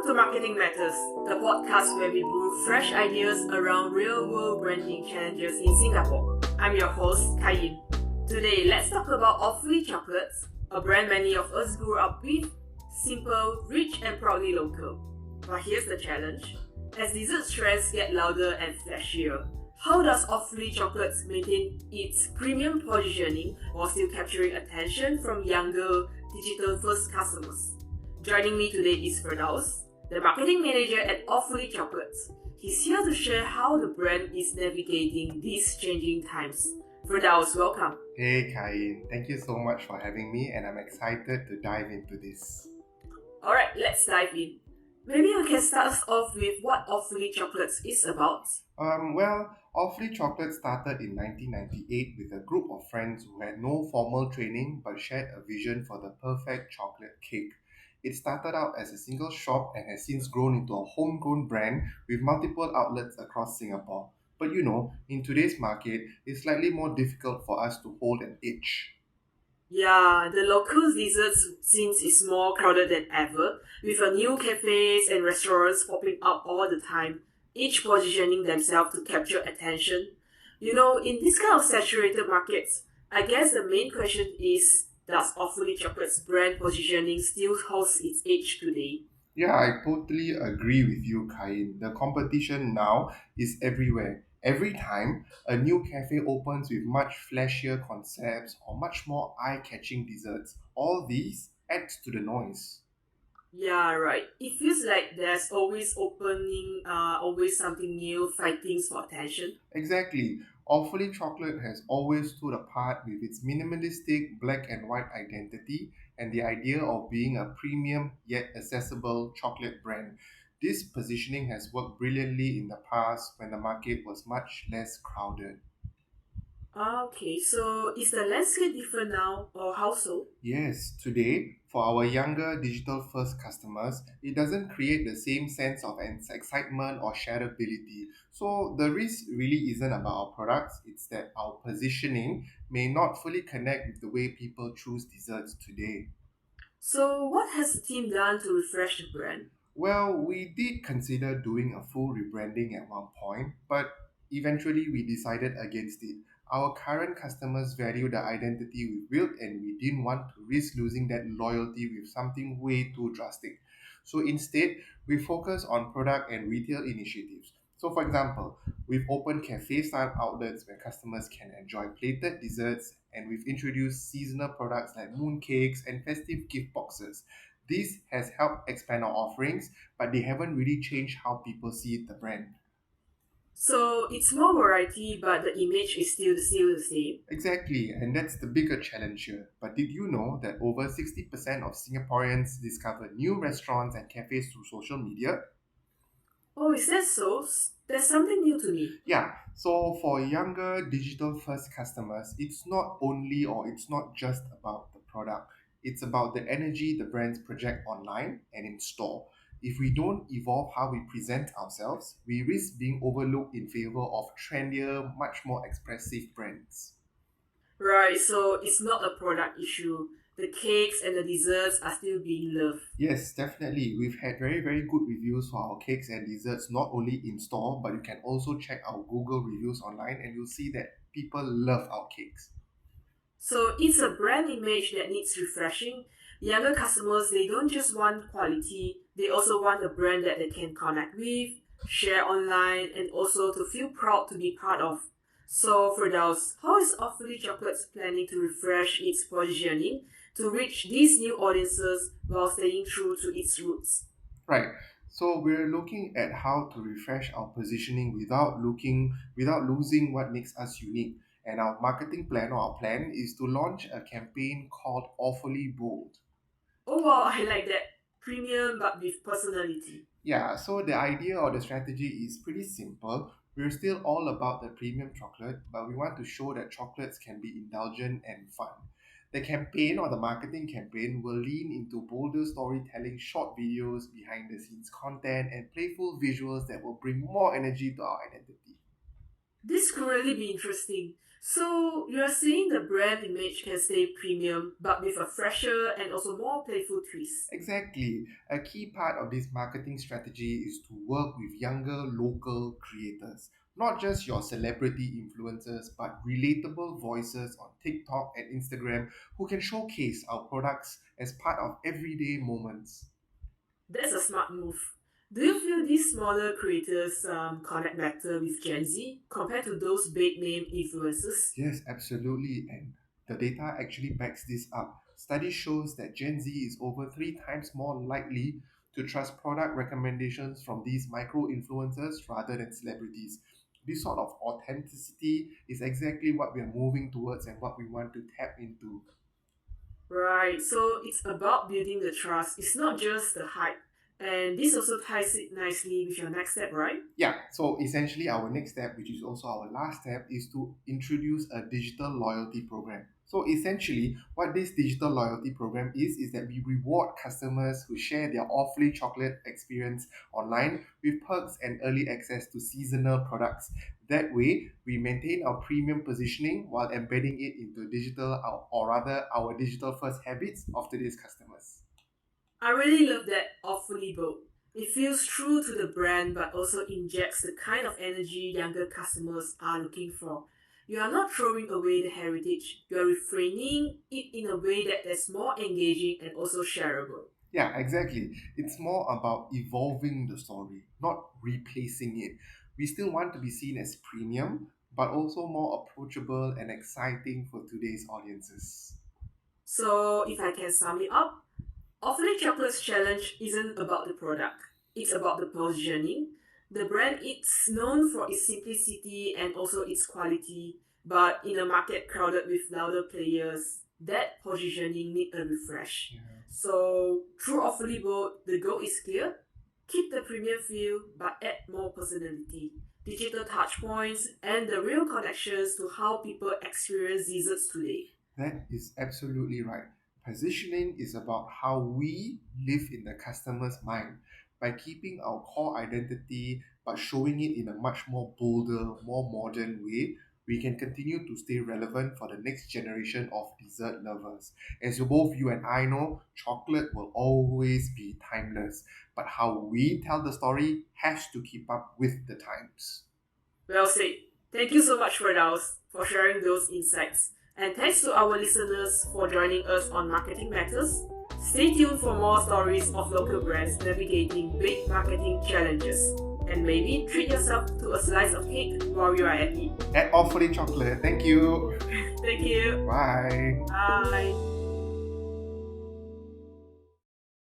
to Marketing Matters, the podcast where we brew fresh ideas around real world branding challenges in Singapore. I'm your host, Kayin. Today, let's talk about Awfully Chocolates, a brand many of us grew up with, simple, rich, and proudly local. But here's the challenge. As dessert trends get louder and flashier, how does Awfully Chocolates maintain its premium positioning while still capturing attention from younger, digital-first customers? Joining me today is Firdaus, the marketing manager at Awfully Chocolates. He's here to share how the brand is navigating these changing times. Firdaus, welcome. Hey Kain, thank you so much for having me and I'm excited to dive into this. Alright, let's dive in. Maybe we can start us off with what Awfully Chocolates is about. Awfully Chocolate started in 1998 with a group of friends who had no formal training but shared a vision for the perfect chocolate cake. It started out as a single shop and has since grown into a homegrown brand with multiple outlets across Singapore. But in today's market, it's slightly more difficult for us to hold an edge. Yeah, the local desserts scene is more crowded than ever, with a new cafes and restaurants popping up all the time, each positioning themselves to capture attention. In this kind of saturated markets, I guess the main question is, does Awfully Chocolate's brand positioning still holds its edge today? Yeah, I totally agree with you, Kain. The competition now is everywhere. Every time a new cafe opens with much flashier concepts or much more eye-catching desserts, all these adds to the noise. Yeah, right. It feels like there's always something new fighting for attention. Exactly. Awfully Chocolate has always stood apart with its minimalistic black and white identity and the idea of being a premium yet accessible chocolate brand. This positioning has worked brilliantly in the past when the market was much less crowded. Okay, so is the landscape different now, or how so? Yes, today, for our younger digital first customers, it doesn't create the same sense of excitement or shareability. So, the risk really isn't about our products, it's that our positioning may not fully connect with the way people choose desserts today. So, what has the team done to refresh the brand? Well, we did consider doing a full rebranding at one point, but eventually we decided against it. Our current customers value the identity we built, and we didn't want to risk losing that loyalty with something way too drastic. So instead, we focus on product and retail initiatives. So, for example, we've opened cafe style outlets where customers can enjoy plated desserts, and we've introduced seasonal products like mooncakes and festive gift boxes. This has helped expand our offerings, but they haven't really changed how people see the brand. So, it's more variety, but the image is still the same. Exactly, and that's the bigger challenge here. But did you know that over 60% of Singaporeans discover new restaurants and cafes through social media? Oh, is that so? That's something new to me. Yeah, so for younger digital first customers, it's not just about the product. It's about the energy the brands project online and in store. If we don't evolve how we present ourselves, we risk being overlooked in favor of trendier, much more expressive brands. Right, so it's not a product issue. The cakes and the desserts are still being loved. Yes, definitely. We've had very, very good reviews for our cakes and desserts, not only in store, but you can also check our Google reviews online and you'll see that people love our cakes. So it's a brand image that needs refreshing. Younger customers, they don't just want quality, they also want a brand that they can connect with, share online, and also to feel proud to be part of. So for those, how is Awfully Chocolates planning to refresh its positioning to reach these new audiences while staying true to its roots? Right. So we're looking at how to refresh our positioning without losing what makes us unique. And our marketing plan or our plan is to launch a campaign called Awfully Bold. Oh wow, I like that. Premium but with personality. Yeah, so the idea or the strategy is pretty simple. We're still all about the premium chocolate, but we want to show that chocolates can be indulgent and fun. The campaign or the marketing campaign will lean into bolder storytelling, short videos, behind the scenes content, and playful visuals that will bring more energy to our identity. This could really be interesting. So you're saying the brand image can stay premium, but with a fresher and also more playful twist. Exactly. A key part of this marketing strategy is to work with younger local creators, not just your celebrity influencers, but relatable voices on TikTok and Instagram who can showcase our products as part of everyday moments. That's a smart move. Do you feel these smaller creators connect better with Gen Z compared to those big name influencers? Yes, absolutely. And the data actually backs this up. Study shows that Gen Z is over 3 times more likely to trust product recommendations from these micro influencers rather than celebrities. This sort of authenticity is exactly what we are moving towards and what we want to tap into. Right, so it's about building the trust. It's not just the hype. And this also ties it nicely with your next step, right? Yeah, so essentially, our next step, which is also our last step, is to introduce a digital loyalty program. So, essentially, what this digital loyalty program is that we reward customers who share their awfully chocolate experience online with perks and early access to seasonal products. That way, we maintain our premium positioning while embedding it into digital, or rather, our digital first habits of today's customers. I really love that awfully bold. It feels true to the brand but also injects the kind of energy younger customers are looking for. You are not throwing away the heritage, you are reframing it in a way that is more engaging and also shareable. Yeah, exactly. It's more about evolving the story, not replacing it. We still want to be seen as premium, but also more approachable and exciting for today's audiences. So, if I can sum it up, Awfully Chocolate's challenge isn't about the product, it's about the positioning. The brand is known for its simplicity and also its quality, but in a market crowded with louder players, that positioning need a refresh. Yeah. So through Awfully Bold, the goal is clear. Keep the premium feel, but add more personality, digital touchpoints, and the real connections to how people experience desserts today. That is absolutely right. Positioning is about how we live in the customer's mind by keeping our core identity but showing it in a much more bolder, more modern way. We can continue to stay relevant for the next generation of dessert lovers. As both you and I know, chocolate will always be timeless, but how we tell the story has to keep up with the times. Well said. Thank you so much, Firdaus, for sharing those insights. And thanks to our listeners for joining us on Marketing Matters. Stay tuned for more stories of local brands navigating big marketing challenges. And maybe treat yourself to a slice of cake while you are at it. At Awfully Chocolate, thank you. Thank you. Bye. Bye.